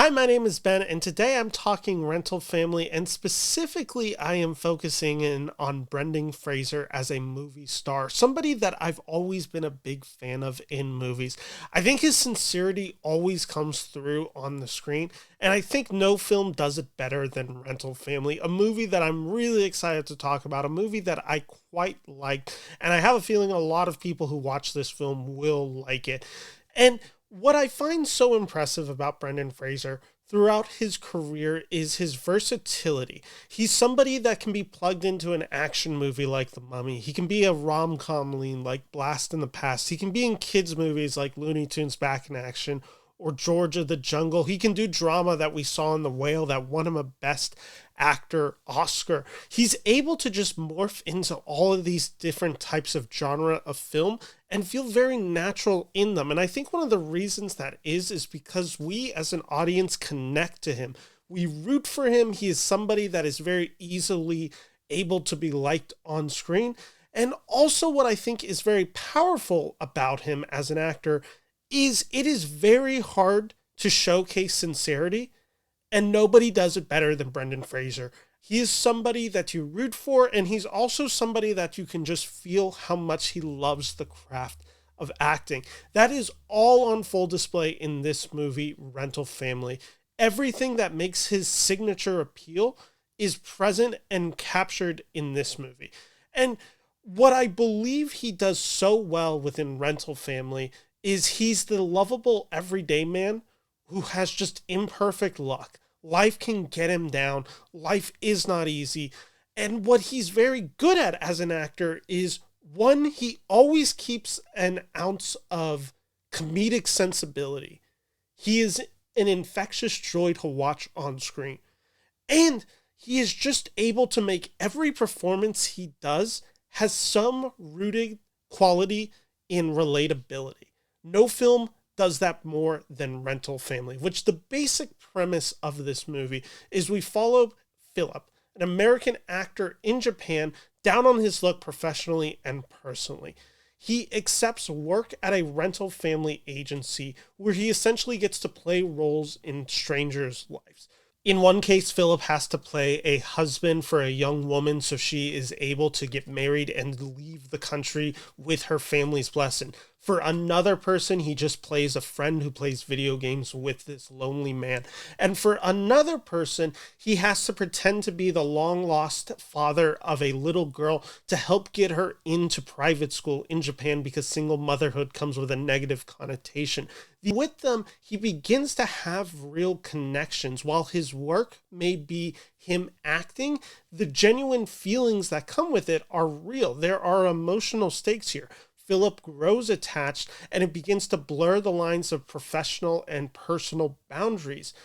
Hi, my name is Ben, and today I'm talking Rental Family, and specifically I am focusing in on Brendan Fraser as a movie star, somebody that I've always been a big fan of in movies. I think his sincerity always comes through on the screen, and I think no film does it better than Rental Family, a movie that I'm really excited to talk about, a movie that I quite liked, and I have a feeling a lot of people who watch this film will like it. And what I find so impressive about Brendan Fraser throughout his career is his versatility. He's somebody that can be plugged into an action movie like The Mummy. He can be a rom-com lean like Blast in the Past. He can be in kids movies like Looney Tunes Back in Action or George of the Jungle. He can do drama that we saw in The Whale that won him a Best Actor Oscar. He's able to just morph into all of these different types of genre of film and feel very natural in them. And I think one of the reasons that is because we as an audience connect to him. We root for him. He is somebody that is very easily able to be liked on screen. And also what I think is very powerful about him as an actor is it is very hard to showcase sincerity, and nobody does it better than Brendan Fraser. He is somebody that you root for, and he's also somebody that you can just feel how much he loves the craft of acting. That is all on full display in this movie, Rental Family. Everything that makes his signature appeal is present and captured in this movie. And what I believe he does so well within Rental Family is he's the lovable everyday man who has just imperfect luck. Life can get him down. Life is not easy. And what he's very good at as an actor is, one, he always keeps an ounce of comedic sensibility. He is an infectious joy to watch on screen. And he is just able to make every performance he does has some rooted quality in relatability. No film does that more than Rental Family, which the basic premise of this movie is we follow Phillip, an American actor in Japan, down on his luck professionally and personally. He accepts work at a rental family agency where he essentially gets to play roles in strangers' lives. In one case, Phillip has to play a husband for a young woman so she is able to get married and leave the country with her family's blessing. For another person, he just plays a friend who plays video games with this lonely man. And for another person, he has to pretend to be the long-lost father of a little girl to help get her into private school in Japan because single motherhood comes with a negative connotation. With them, he begins to have real connections. While his work may be him acting, the genuine feelings that come with it are real. There are emotional stakes here. Phillip grows attached, and it begins to blur the lines of professional and personal boundaries.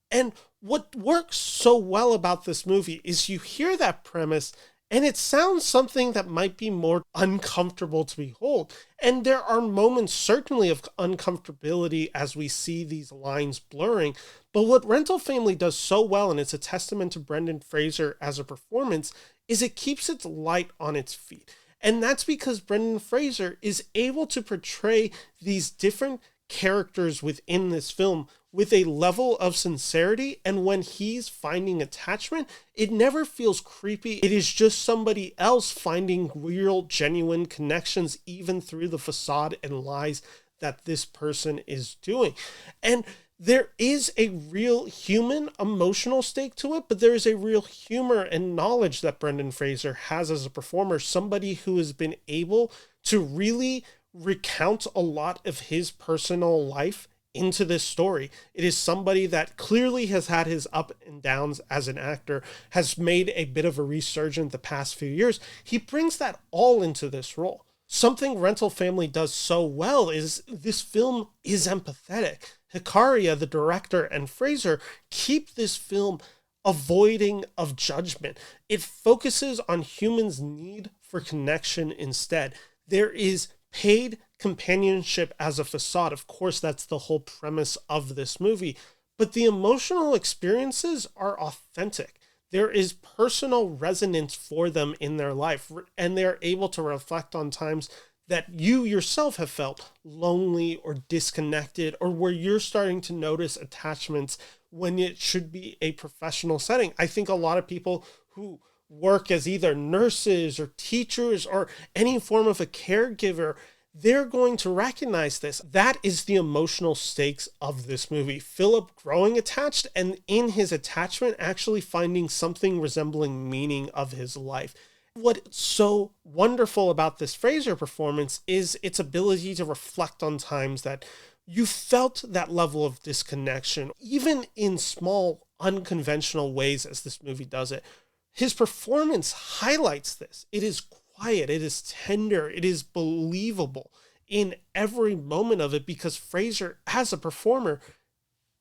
And what works so well about this movie is you hear that premise, and it sounds something that might be more uncomfortable to behold. And there are moments certainly of uncomfortability as we see these lines blurring. But what Rental Family does so well, and it's a testament to Brendan Fraser as a performance, is it keeps its light on its feet. And that's because Brendan Fraser is able to portray these different characters within this film with a level of sincerity, and when he's finding attachment, it never feels creepy. It is just somebody else finding real, genuine connections, even through the facade and lies that this person is doing. And there is a real human emotional stake to it, but there is a real humor and knowledge that Brendan Fraser has as a performer, somebody who has been able to really recount a lot of his personal life into this story. It is somebody that clearly has had his up and downs as an actor, has made a bit of a resurgence the past few years. He brings that all into this role. Something Rental Family does so well is this film is empathetic. Hikari, the director, and Fraser keep this film avoiding of judgment. It focuses on humans' need for connection instead. There is paid companionship as a facade. Of course, that's the whole premise of this movie. But the emotional experiences are authentic. There is personal resonance for them in their life, and they're able to reflect on times that you yourself have felt lonely or disconnected, or where you're starting to notice attachments when it should be a professional setting. I think a lot of people who work as either nurses or teachers or any form of a caregiver, they're going to recognize this. That is the emotional stakes of this movie. Phillip growing attached, and in his attachment, actually finding something resembling meaning of his life. What's so wonderful about this Fraser performance is its ability to reflect on times that you felt that level of disconnection, even in small, unconventional ways as this movie does it. His performance highlights this. It is quiet, it is tender, it is believable in every moment of it because Fraser, as a performer,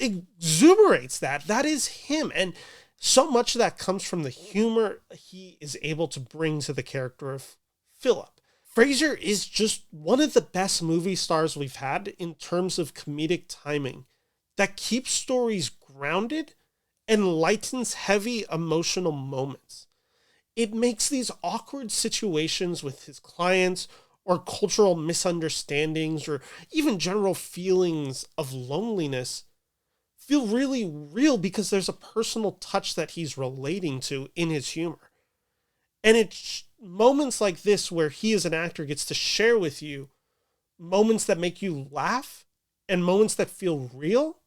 exuberates that. That is him. And so much of that comes from the humor he is able to bring to the character of Phillip. Fraser is just one of the best movie stars we've had in terms of comedic timing that keeps stories grounded and lightens heavy emotional moments. It makes these awkward situations with his clients or cultural misunderstandings or even general feelings of loneliness feel really real because there's a personal touch that he's relating to in his humor. And it's moments like this where he as an actor gets to share with you moments that make you laugh and moments that feel real.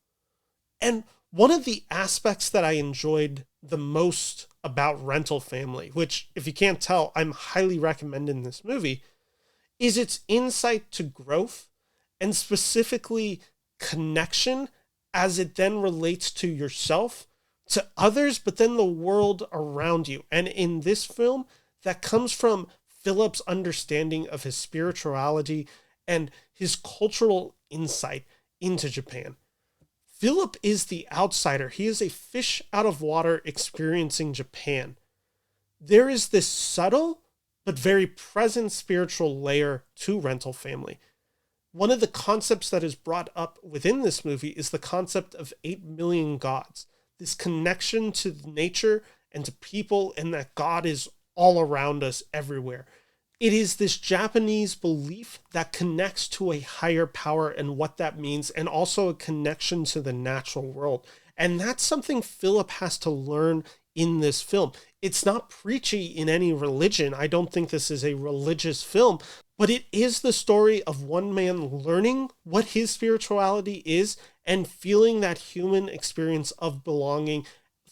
And one of the aspects that I enjoyed the most about Rental Family, which if you can't tell, I'm highly recommending this movie, is its insight to growth and specifically connection as it then relates to yourself, to others, but then the world around you. And in this film, that comes from Phillip's understanding of his spirituality and his cultural insight into Japan. Phillip is the outsider. He is a fish out of water experiencing Japan. There is this subtle but very present spiritual layer to Rental Family. One of the concepts that is brought up within this movie is the concept of 8 million gods. This connection to nature and to people, and that God is all around us everywhere. It is this Japanese belief that connects to a higher power and what that means, and also a connection to the natural world. And that's something Phillip has to learn in this film. It's not preachy in any religion. I don't think this is a religious film, but it is the story of one man learning what his spirituality is and feeling that human experience of belonging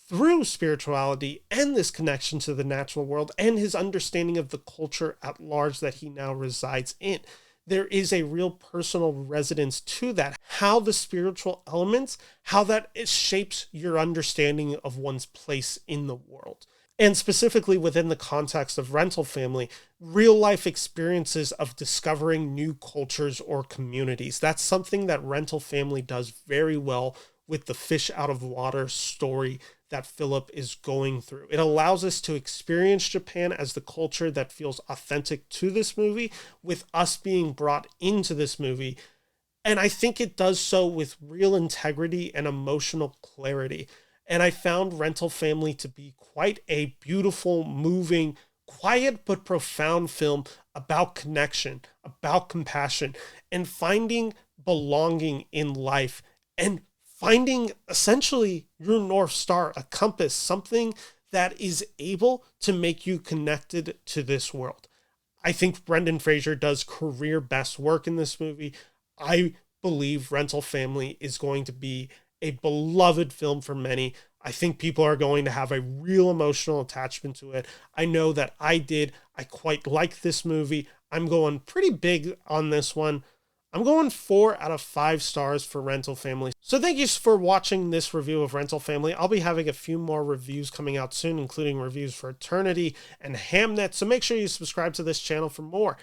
through spirituality and this connection to the natural world and his understanding of the culture at large that he now resides in. There is a real personal resonance to that, how the spiritual elements, how that shapes your understanding of one's place in the world. And specifically within the context of Rental Family, real life experiences of discovering new cultures or communities. That's something that Rental Family does very well with the fish out of water story that Phillip is going through. It allows us to experience Japan as the culture that feels authentic to this movie, with us being brought into this movie. And I think it does so with real integrity and emotional clarity. And I found Rental Family to be quite a beautiful, moving, quiet but profound film about connection, about compassion, and finding belonging in life, and finding essentially your North Star, a compass, something that is able to make you connected to this world. I think Brendan Fraser does career best work in this movie. I believe Rental Family is going to be a beloved film for many. I think people are going to have a real emotional attachment to it. I know that I did. I quite like this movie. I'm going pretty big on this one. I'm going 4 out of 5 stars for Rental Family. So thank you for watching this review of Rental Family. I'll be having a few more reviews coming out soon, including reviews for Eternity and Hamnet. So make sure you subscribe to this channel for more.